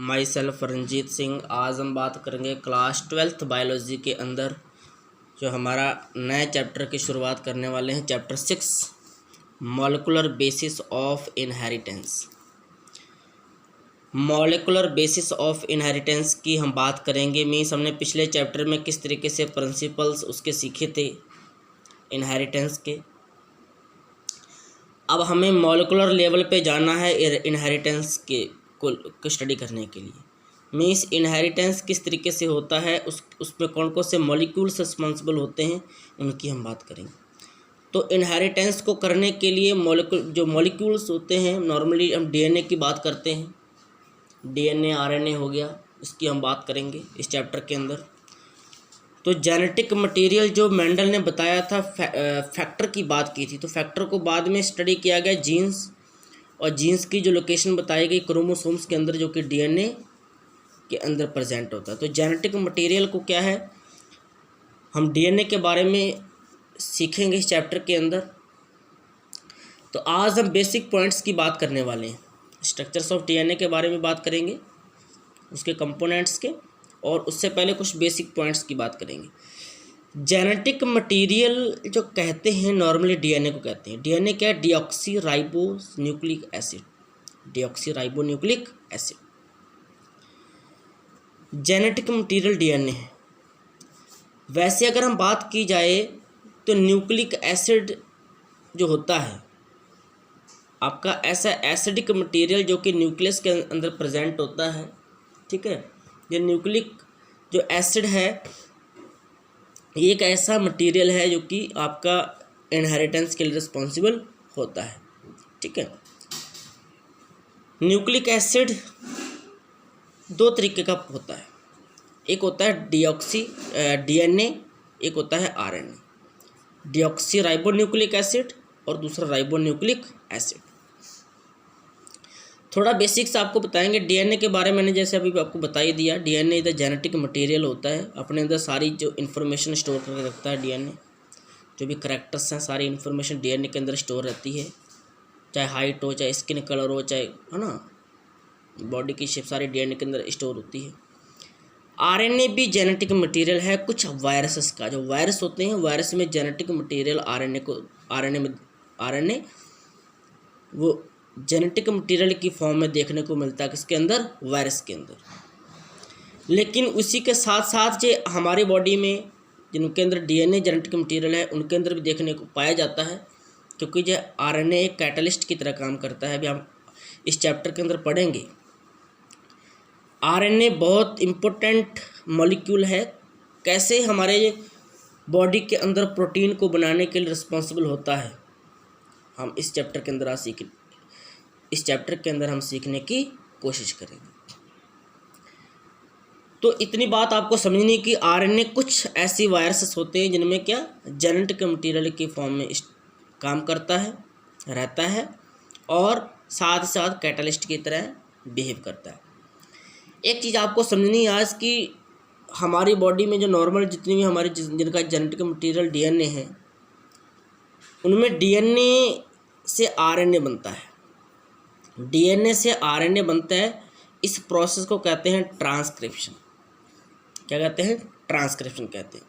My self Ranjit Singh. आज हम बात करेंगे क्लास 12th बायोलॉजी के अंदर जो हमारा नए चैप्टर की शुरुआत करने वाले हैं, chapter 6 molecular basis of inheritance. Molecular basis of inheritance की हम बात करेंगे। मीन्स हमने पिछले चैप्टर में किस तरीके से प्रिंसिपल्स उसके सीखे थे इनहेरिटेंस के। अब हमें मॉलिक्यूलर लेवल पे जाना है इनहेरिटेंस के को स्टडी करने के लिए। मीन्स इनहेरिटेंस किस तरीके से होता है, उसमें कौन कौन से मॉलिक्यूल्स रिस्पॉन्सिबल होते हैं, उनकी हम बात करेंगे। तो इनहेरिटेंस को करने के लिए मॉलिक्यूल्स होते हैं, नॉर्मली हम डीएनए की बात करते हैं। डीएनए आरएनए हो गया, इसकी हम बात करेंगे इस चैप्टर के अंदर। तो जेनेटिक मटेरियल जो मेंडल ने बताया था, फैक्टर की बात की थी, तो फैक्टर को बाद में स्टडी किया गया जीन्स, और जीन्स की जो लोकेशन बताई गई क्रोमोसोम्स के अंदर, जो कि डीएनए के अंदर प्रेजेंट होता है। तो जेनेटिक मटेरियल को क्या है, हम डीएनए के बारे में सीखेंगे इस चैप्टर के अंदर। तो आज हम बेसिक पॉइंट्स की बात करने वाले हैं। स्ट्रक्चर्स ऑफ डीएनए के बारे में बात करेंगे, उसके कंपोनेंट्स के, और उससे पहले कुछ बेसिक पॉइंट्स की बात करेंगे। जेनेटिक मटेरियल जो कहते हैं नॉर्मली डीएनए को कहते हैं। डीएनए क्या है? Deoxy ribo nucleic acid. Deoxy ribo nucleic acid genetic material DNA है। वैसे अगर हम बात की जाए तो न्यूक्लिक एसिड जो होता है आपका, ऐसा एसिडिक मटेरियल जो कि न्यूक्लियस के अंदर प्रेजेंट होता है, ठीक है। ये न्यूक्लिक जो एसिड है ये एक ऐसा मटेरियल है जो कि आपका इनहेरिटेंस के लिए रिस्पॉन्सिबल होता है, ठीक है। न्यूक्लिक एसिड दो तरीके का होता है, एक होता है डीएनए, एक होता है RNA. Deoxy ribo nucleic acid और दूसरा राइबो न्यूक्लिक एसिड। थोड़ा बेसिक्स आपको बताएंगे डीएनए के बारे में। मैंने जैसे अभी आपको बता ही दिया, डीएनए इधर जेनेटिक मटेरियल होता है, अपने अंदर सारी जो इन्फॉर्मेशन स्टोर करके रखता है। डीएनए जो भी करैक्टर्स हैं, सारी इन्फॉर्मेशन डीएनए के अंदर स्टोर रहती है, चाहे हाइट हो, चाहे स्किन कलर हो, चाहे है ना बॉडी की शेप, सारी डीएनए के अंदर स्टोर होती है। आरएनए भी जेनेटिक मटेरियल है कुछ वायरसेस का। जो वायरस होते हैं, वायरस में जेनेटिक मटेरियल आरएनए वो जेनेटिक मटेरियल की फॉर्म में देखने को मिलता है किसके अंदर? वायरस के अंदर। लेकिन उसी के साथ साथ जो हमारी बॉडी में जिनके अंदर डीएनए जेनेटिक मटेरियल है, उनके अंदर भी देखने को पाया जाता है, क्योंकि जो आरएनए एक कैटलिस्ट की तरह काम करता है। अभी हम इस चैप्टर के अंदर पढ़ेंगे। आरएनए बहुत इम्पोर्टेंट मॉलिक्यूल है। कैसे हमारे बॉडी के अंदर प्रोटीन को बनाने के लिए रिस्पॉन्सिबल होता है, हम इस चैप्टर के अंदर हम सीखने की कोशिश करेंगे। तो इतनी बात आपको समझनी कि आरएनए कुछ ऐसी वायरसेस होते हैं जिनमें क्या जेनेटिक मटेरियल की फॉर्म में काम करता है, रहता है, और साथ ही साथ कैटलिस्ट की तरह बिहेव करता है। एक चीज़ आपको समझनी आज कि हमारी बॉडी में जो नॉर्मल जितनी भी हमारी जिनका जेनेटिक मटेरियल डीएनए है, उनमें डीएनए से आरएनए बनता है। डीएनए से आरएनए बनता है। इस प्रोसेस को कहते हैं ट्रांसक्रिप्शन। क्या कहते हैं? ट्रांसक्रिप्शन कहते हैं।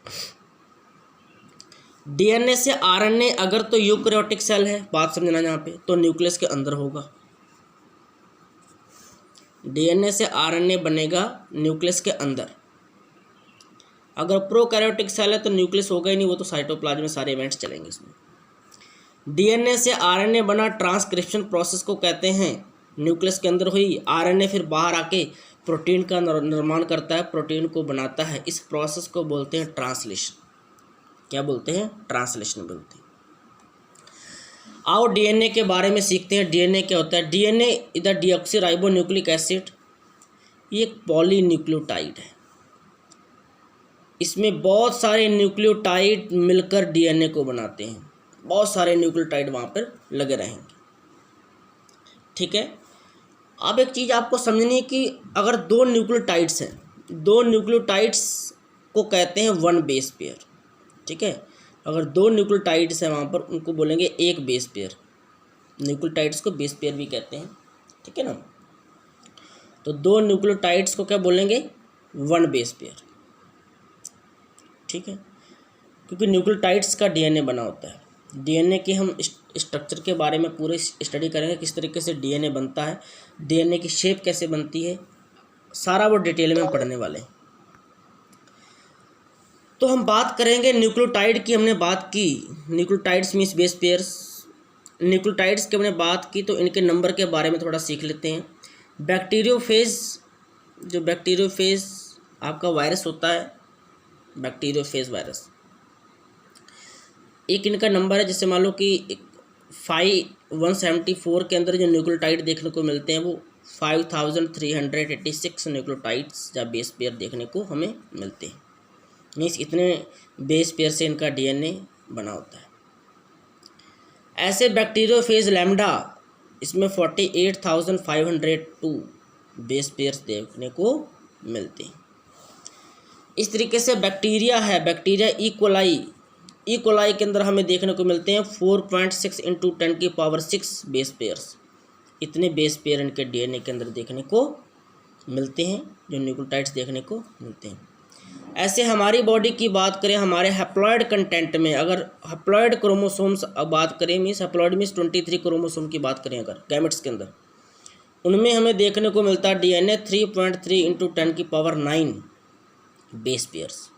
डीएनए से आरएनए अगर तो यूकैरियोटिक सेल है, बात समझना यहाँ पे, तो न्यूक्लियस के अंदर होगा। डीएनए से आरएनए बनेगा न्यूक्लियस के अंदर। अगर प्रोकैरियोटिक सेल है तो न्यूक्लियस होगा ही नहीं, वो तो साइटोप्लाज्म में सारे इवेंट्स चलेंगे इसमें। डीएनए से आरएनए बना, ट्रांसक्रिप्शन प्रोसेस को कहते हैं। न्यूक्लियस के अंदर हुई, आरएनए फिर बाहर आके प्रोटीन का निर्माण करता है, प्रोटीन को बनाता है। इस प्रोसेस को बोलते हैं ट्रांसलेशन। क्या बोलते हैं? ट्रांसलेशन बोलते हैं। आओ डीएनए के बारे में सीखते हैं। डीएनए क्या होता है? डीएनए इधर डीऑक्सी राइबो न्यूक्लिक एसिड, ये एक पॉलीन्यूक्लियोटाइड है। इसमें बहुत सारे न्यूक्लियोटाइड मिलकर डीएनए को बनाते हैं। बहुत सारे न्यूक्लियोटाइड वहाँ पर लगे रहेंगे, ठीक है। अब एक चीज़ आपको समझनी है कि अगर दो न्यूक्लियोटाइड्स हैं, दो न्यूक्लियोटाइड्स को कहते हैं वन बेस पेयर, ठीक है। अगर दो न्यूक्लियोटाइड्स हैं वहाँ पर, उनको बोलेंगे एक बेस पेयर। न्यूक्लियोटाइड्स को बेस पेयर भी कहते हैं, ठीक है ना। तो 2 न्यूक्लियोटाइड्स को क्या बोलेंगे, 1 बेस पेयर। ठीक है, क्योंकि न्यूक्लियोटाइड्स का डीएनए बना होता है। डीएनए के हम स्ट्रक्चर के बारे में पूरे स्टडी करेंगे, किस तरीके से डीएनए बनता है, डीएनए की शेप कैसे बनती है, सारा वो डिटेल में पढ़ने वाले हैं। तो हम बात करेंगे न्यूक्लियोटाइड की। हमने बात की nucleotides means base pairs, nucleotides की हमने बात की, तो इनके नंबर के बारे में थोड़ा सीख लेते हैं। बैक्टीरियोफेज, जो बैक्टीरियोफेज आपका वायरस होता है, बैक्टीरियोफेज वायरस, एक इनका नंबर है। जैसे मान लो कि 174 के अंदर जो न्यूक्लियोटाइड देखने को मिलते हैं वो 5386 न्यूक्लियोटाइड्स या बेस पेयर देखने को हमें मिलते हैं। मीन्स इतने बेस पेयर से इनका डीएनए बना होता है। ऐसे बैक्टीरियोफेज लैम्डा, इसमें 48,502 बेस पेयर्स देखने को मिलते हैं। इस तरीके से बैक्टीरिया है, बैक्टीरिया इकोलाई के अंदर हमें देखने को मिलते हैं 4.6 × 10⁶ बेस पेयर्स। इतने बेस पेयर इनके डीएनए के अंदर देखने को मिलते हैं, जो न्यूक्लियोटाइड्स देखने को मिलते हैं। ऐसे हमारी बॉडी की बात करें, हमारे हैप्लॉयड कंटेंट में अगर हैप्लॉयड क्रोमोसोम्स बात करें, मीन्स हैप्लॉयड मीन्स 23 क्रोमोसोम की बात करें अगर गैमेट्स के अंदर, उनमें हमें देखने को मिलता है डीएनए 3.3 × 10⁹ बेस पेयर्स।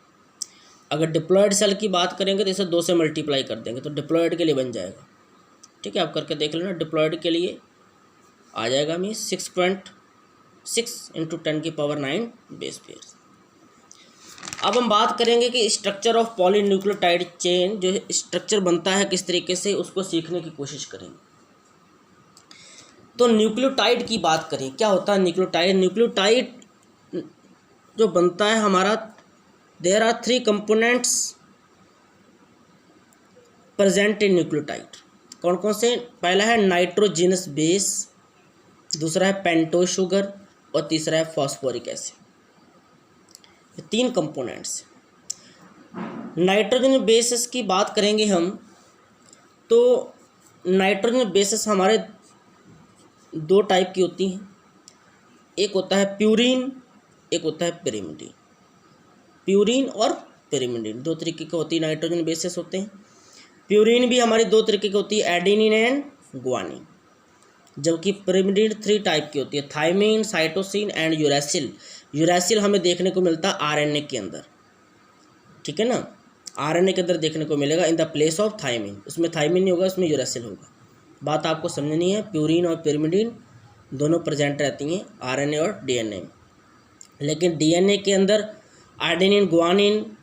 अगर डिप्लॉयड सेल की बात करेंगे तो इसे 2 से मल्टीप्लाई कर देंगे तो डिप्लॉयड के लिए बन जाएगा। ठीक है, आप करके देख लेना, डिप्लॉयड के लिए आ जाएगा मीन्स 6.6 × 10⁹ बेस पेयर्स। अब हम बात करेंगे कि स्ट्रक्चर ऑफ पॉलीन्यूक्लियोटाइड चेन, जो स्ट्रक्चर बनता है किस तरीके से, उसको सीखने की कोशिश करेंगे। तो न्यूक्लियोटाइड की बात करें, क्या होता है न्यूक्लियोटाइड। न्यूक्लियोटाइड जो बनता है हमारा, there are 3 components present in nucleotide. कौन कौन से, पहला है नाइट्रोजिनस बेस, दूसरा है पेंटोज शुगर और तीसरा है phosphoric acid. 3 components. Nitrogen bases की बात करेंगे हम, तो नाइट्रोजन बेसेस हमारे 2 टाइप की होती हैं। एक होता है प्यूरीन, एक होता है पिरिमिडीन। प्यूरीन और पिरिमिडीन 2 तरीके के होती है, नाइट्रोजन बेसेस होते हैं। प्यूरीन भी हमारी 2 तरीके की होती है, एडेनिन एंड ग्वानिन, जबकि पिरिमिडीन 3 टाइप की होती है, thymine, cytosine and uracil. Uracil हमें देखने को मिलता है आरएनए के अंदर। ठीक है ना, आरएनए के अंदर देखने को मिलेगा in the place of thymine. उसमें थाइमिन नहीं होगा, उसमें यूरेसिल होगा। बात आपको समझनी है, प्यूरीन और पिरिमिडीन दोनों प्रेजेंट रहती हैं आरएनए और डीएनए में, लेकिन डीएनए के अंदर एडेनिन, ग्वानिन,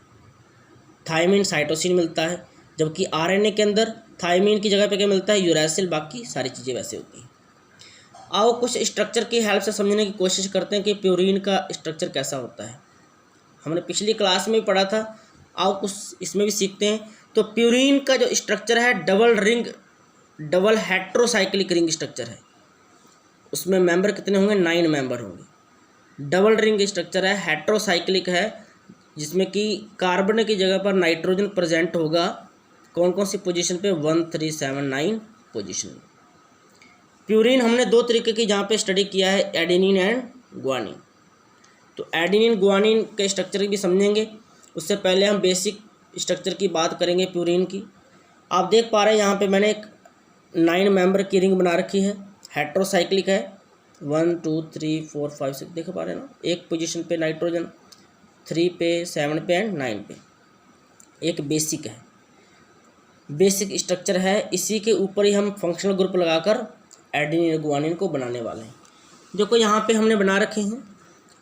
थाइमिन, साइटोसिन मिलता है, जबकि आरएनए के अंदर थाइमिन की जगह पे क्या मिलता है, यूरेसिल। बाकी सारी चीज़ें वैसे होती हैं। आओ कुछ स्ट्रक्चर की हेल्प से समझने की कोशिश करते हैं कि प्यूरीन का स्ट्रक्चर कैसा होता है। हमने पिछली क्लास में भी पढ़ा था, आओ कुछ इसमें भी सीखते हैं। तो प्यूरीन का जो स्ट्रक्चर है डबल हेट्रोसाइक्लिक रिंग स्ट्रक्चर है। उसमें मेंबर कितने होंगे, 9 मेंबर होंगे। डबल रिंग स्ट्रक्चर है, हेट्रोसाइक्लिक है, जिसमें कि कार्बन की जगह पर नाइट्रोजन प्रेजेंट होगा। कौन कौन सी पोजीशन पे, 1, 3, 7, 9 पोजीशन में। प्यूरीन हमने 2 तरीके की जहाँ पे स्टडी किया है, एडेनिन एंड ग्वानिन। तो एडेनिन ग्वानिन के स्ट्रक्चर भी समझेंगे, उससे पहले हम बेसिक स्ट्रक्चर की बात करेंगे प्यूरीन की। आप देख पा रहे हैं यहाँ पे मैंने एक 9 मेंबर की रिंग बना रखी है, हेट्रोसाइक्लिक है। 1, 2, 3, 4, 5, 6 देख पा रहे हैं ना। एक पोजीशन पे नाइट्रोजन, 3 पे, 7 पे एंड 9 पे। एक बेसिक है, बेसिक स्ट्रक्चर है। इसी के ऊपर ही हम फंक्शनल ग्रुप लगाकर एडेनिन ग्वानिन को बनाने वाले हैं, जो को यहाँ पे हमने बना रखे हैं।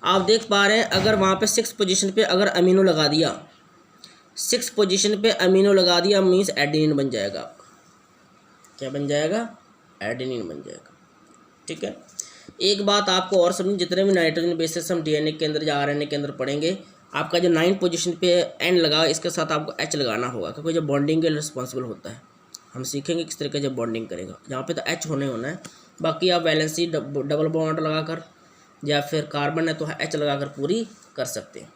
आप देख पा रहे हैं, अगर वहाँ पे 6 पोजीशन पे अगर अमीनो लगा दिया, 6 पोजीशन पे अमीनो लगा दिया, मीन्स एडेनिन बन जाएगा आपका। क्या बन जाएगा, एडेनिन बन जाएगा। ठीक है, एक बात आपको और समझ, जितने भी नाइट्रोजन बेसेस हम डीएनए के अंदर या आरएनए के अंदर पढ़ेंगे, आपका जो 9 पोजीशन पे एन लगा, इसके साथ आपको एच लगाना होगा, क्योंकि जो बॉन्डिंग के लिए रिस्पॉन्सिबल होता है। हम सीखेंगे किस तरीके से बॉन्डिंग करेगा, जहाँ पे तो एच होना है। बाकी आप वैलेंसी डबल बॉन्ड लगाकर या फिर कार्बन है तो एच लगाकर पूरी कर सकते हैं।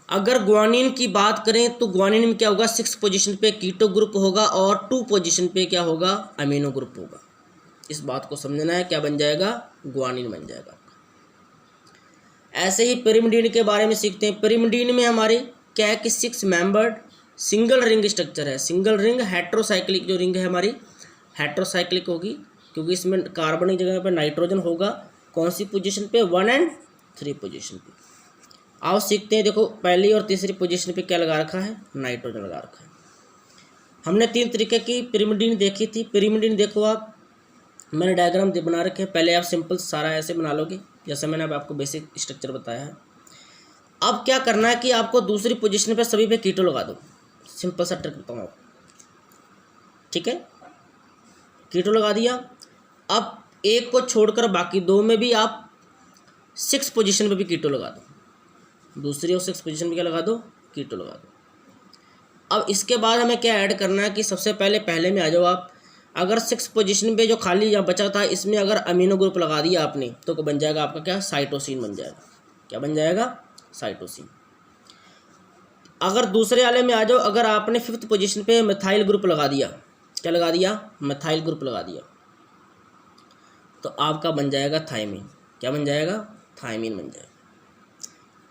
अगर ग्वानिन की बात करें तो ग्वानिन में क्या होगा, 6 पोजीशन पे कीटो ग्रुप होगा और 2 पोजीशन पे क्या होगा, अमीनो ग्रुप होगा। इस बात को समझना है, क्या बन जाएगा, ग्वानिन बन जाएगा। ऐसे ही पिरिमिडीन के बारे में सीखते हैं। पिरिमिडीन में हमारे क्या है कि 6 मेंबर्ड सिंगल रिंग स्ट्रक्चर है। सिंगल रिंग हेट्रोसाइक्लिक जो रिंग है हमारी हेट्रोसाइक्लिक होगी, क्योंकि इसमें कार्बन की जगह पर नाइट्रोजन होगा। कौन सी पोजीशन पे? 1 और 3 पोजीशन पे। आओ सीखते हैं। देखो पहली और तीसरी पोजीशन पे क्या लगा रखा है? नाइट्रोजन लगा रखा है। हमने 3 तरीके की पिरिमिडीन देखी थी। पिरिमिडीन देखो आप, मैंने डायग्राम बना रखे हैं। पहले आप सिंपल सारा ऐसे बना लोगे जैसे मैंने अब आपको बेसिक स्ट्रक्चर बताया है। अब क्या करना है कि आपको दूसरी पोजीशन पे सभी पे कीटो लगा दो। सिंपल सा ट्रिक बताऊँ आपको, ठीक है? कीटो लगा दिया। अब एक को छोड़कर बाकी 2 में भी आप 6 पोजीशन पे भी कीटो लगा दो। दूसरी और 6 पोजीशन पे क्या लगा दो? कीटो लगा दो। अब इसके बाद हमें क्या ऐड करना है कि सबसे पहले में आ जाओ आप। अगर 6 पोजीशन पे जो खाली या बचा था इसमें अगर अमीनो ग्रुप लगा दिया आपने तो बन जाएगा आपका क्या? साइटोसिन बन जाएगा। क्या बन जाएगा? साइटोसिन। अगर दूसरे वाले में आ जाओ, अगर आपने 5th पोजीशन पे मिथाइल ग्रुप लगा दिया, क्या लगा दिया? मिथाइल ग्रुप लगा दिया, तो आपका बन जाएगा थायमीन। क्या बन जाएगा? थायमीन बन जाएगा।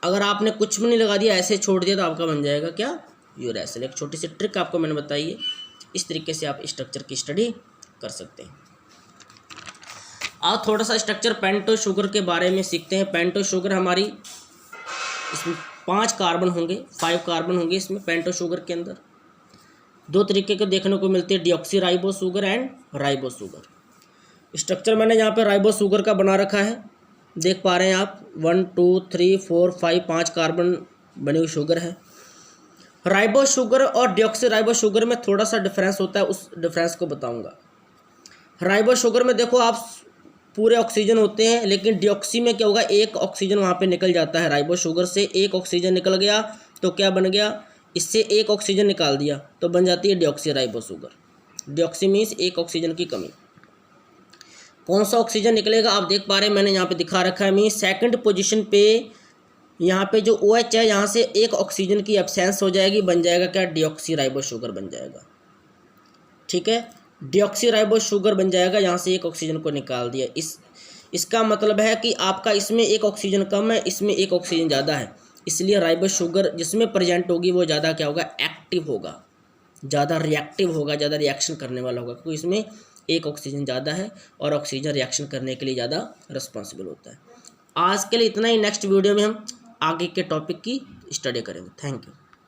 अगर आपने कुछ भी नहीं लगा दिया, ऐसे छोड़ दिया, तो आपका बन जाएगा क्या? यूरेसिल। एक छोटी सी ट्रिक आपको मैंने बताई है, इस तरीके से आप स्ट्रक्चर की स्टडी कर सकते हैं। अब थोड़ा सा स्ट्रक्चर पेंटो शुगर के बारे में सीखते हैं। पेंटो शुगर हमारी, इसमें 5 कार्बन होंगे, 5 कार्बन होंगे इसमें पेंटो शुगर के अंदर। 2 तरीके के देखने को मिलते हैं, deoxy ribo sugar and ribo sugar. Structure मैंने यहाँ पे राइबो शुगर का बना रखा है, देख पा रहे हैं आप। 1 2 3 4 5 5 कार्बन बनी हुई शुगर है। राइबो शुगर और डिऑक्सी राइबो शुगर में थोड़ा सा डिफरेंस होता है, उस डिफरेंस को बताऊंगा। राइबो शुगर में देखो आप पूरे ऑक्सीजन होते हैं, लेकिन डिऑक्सी में क्या होगा? एक ऑक्सीजन वहाँ पे निकल जाता है। राइबो शुगर से एक ऑक्सीजन निकल गया तो क्या बन गया? इससे एक ऑक्सीजन निकाल दिया तो बन जाती है deoxy ribo sugar. Deoxy means एक ऑक्सीजन की कमी। कौन सा ऑक्सीजन निकलेगा आप देख पा रहे हैं, मैंने यहाँ पे दिखा रखा है। मीन्स 2nd पोजीशन पे यहाँ पे जो OH है, यहाँ से एक ऑक्सीजन की एब्सेंस हो जाएगी, बन जाएगा क्या? डिऑक्सी राइबो शुगर बन जाएगा। ठीक है, डिऑक्सी राइबो शुगर बन जाएगा, यहाँ से एक ऑक्सीजन को निकाल दिया। इसका मतलब है कि आपका इसमें एक ऑक्सीजन कम है, इसमें एक ऑक्सीजन ज़्यादा है, इसलिए राइबो शुगर जिसमें प्रेजेंट होगी वो ज़्यादा क्या होगा? एक्टिव होगा, ज़्यादा रिएक्टिव होगा, ज़्यादा रिएक्शन करने वाला होगा, क्योंकि इसमें एक ऑक्सीजन ज़्यादा है और ऑक्सीजन रिएक्शन करने के लिए ज़्यादा रिस्पॉन्सिबल होता है। आज के लिए इतना ही। नेक्स्ट वीडियो में हम आगे के टॉपिक की स्टडी करेंगे। Thank you.